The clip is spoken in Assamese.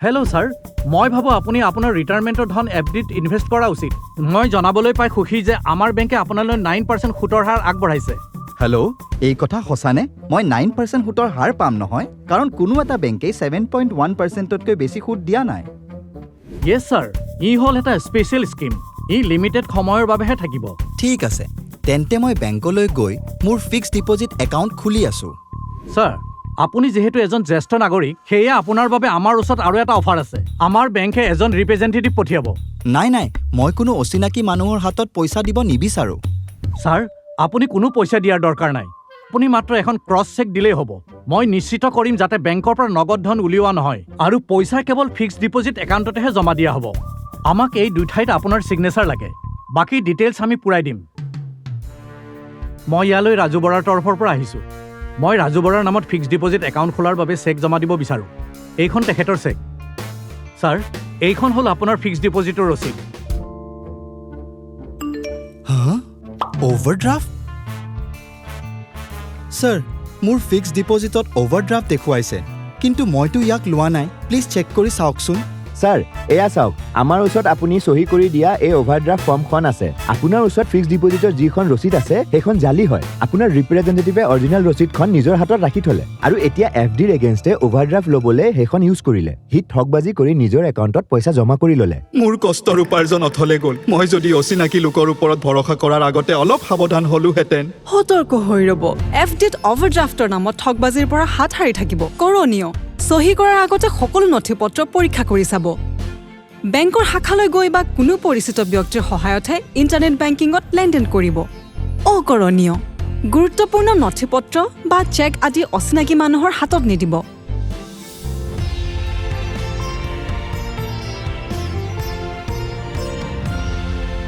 হেল্ল' ছাৰ, মই ভাবোঁ আপুনি আপোনাৰ ৰিটায়াৰমেণ্টৰ ধন এফডিত ইনভেষ্ট কৰা উচিত। মই জনাবলৈ পাই সুখী যে আমাৰ বেংকে আপোনালৈ 9% সুতৰ হাৰ আগবঢ়াইছে। হেল্ল', এই কথা সঁচানে? মই 9% সুতৰ হাৰ পাম নহয়, কাৰণ কোনো এটা বেংকেই 7.1%তকৈ বেছি সুত দিয়া নাই। য়েছ ছাৰ, ই হ'ল এটা স্পেচিয়েল স্কিম। ই লিমিটেড সময়ৰ বাবেহে থাকিব। ঠিক আছে, তেন্তে মই বেংকলৈ গৈ মোৰ ফিক্সড ডিপ'জিট একাউণ্ট খুলি আছোঁ। ছাৰ, আপুনি যিহেতু এজন জ্যেষ্ঠ নাগৰিক, সেয়ে আপোনাৰ বাবে আমাৰ ওচৰত আৰু এটা অফাৰ আছে। আমাৰ বেংকে এজন ৰিপ্ৰেজেণ্টেটিভ পঠিয়াব। নাই, মই কোনো অচিনাকি মানুহৰ হাতত পইচা দিব নিবিচাৰোঁ। ছাৰ, আপুনি কোনো পইচা দিয়াৰ দৰকাৰ নাই। আপুনি মাত্ৰ এখন ক্ৰছ চেক দিলেই হ'ব। মই নিশ্চিত কৰিম যাতে বেংকৰ পৰা নগদ ধন উলিওৱা নহয় আৰু পইচা কেৱল ফিক্সড ডিপ'জিট একাউণ্টতেহে জমা দিয়া হ'ব। আমাক এই দুইঠাইত আপোনাৰ ছিগনেচাৰ লাগে। বাকী ডিটেইলছ আমি পূৰাই দিম। মই ইয়ালৈ ৰাজু বৰাৰ তৰফৰ পৰা আহিছোঁ। মই ৰাজু বৰাৰ নামত ফিক্সড ডিপ'জিট একাউণ্ট খোলাৰ বাবে চেক জমা দিব বিচাৰোঁ। এইখন তেখেতৰ চেক। ছাৰ, এইখন হ'ল আপোনাৰ ফিক্সড ডিপ'জিটৰ ৰচিদ। হা? অভাৰড্ৰাফ্ট? ছাৰ, মোৰ ফিক্সড ডিপ'জিটত অভাৰড্ৰাফ্ট দেখুৱাইছে, কিন্তু মইতো ইয়াক লোৱা নাই। প্লিজ চেক কৰি চাওকচোন। ছাৰ, এয়া চাওক, আমাৰ ওচৰত আপুনি চহী কৰি দিয়া এই অভাৰড্ৰাফ্ট ফৰ্মখন আছে। আপোনাৰ ওচৰত ফিক্সড ডিপ'জিটৰ যিখন ৰচিদ আছে সেইখন জালি হয়। আপোনাৰ ৰিপ্ৰেজেণ্টেটিভে অৰিজিনেল ৰচিদখন নিজৰ হাতত ৰাখি থ'লে আৰু এতিয়া এফডিৰ এগেইনষ্টে অভাৰড্ৰাফ্ট ল'বলৈ সেইখন ইউজ কৰিলে। সি ঠগবাজি কৰি নিজৰ একাউণ্টত পইচা জমা কৰি ল'লে। মোৰ কষ্টৰ উপাৰ্জন অথলে গ'ল। মই যদি অচিনাকি লোকৰ ওপৰত ভৰসা কৰাৰ আগতে অলপ সাৱধান হ'লোহেঁতেন। সতৰ্ক হৈ ৰ'ব। এফডিত অভাৰড্ৰাফ্টৰ নামত ঠগবাজিৰ পৰা হাত সাৰি থাকিব। কৰণীয়, চহী কৰাৰ আগতে সকলো নথি পত্ৰ পৰীক্ষা কৰি চাব। বেংকৰ শাখালৈ গৈ বা কোনো পৰিচিত ব্যক্তিৰ সহায়তহে ইণ্টাৰনেট বেংকিঙত লেনদেন কৰিব। অকৰণীয়, গুৰুত্বপূৰ্ণ নথি পত্ৰ বা চেক আদি অচিনাকি মানুহৰ হাতত নিদিব।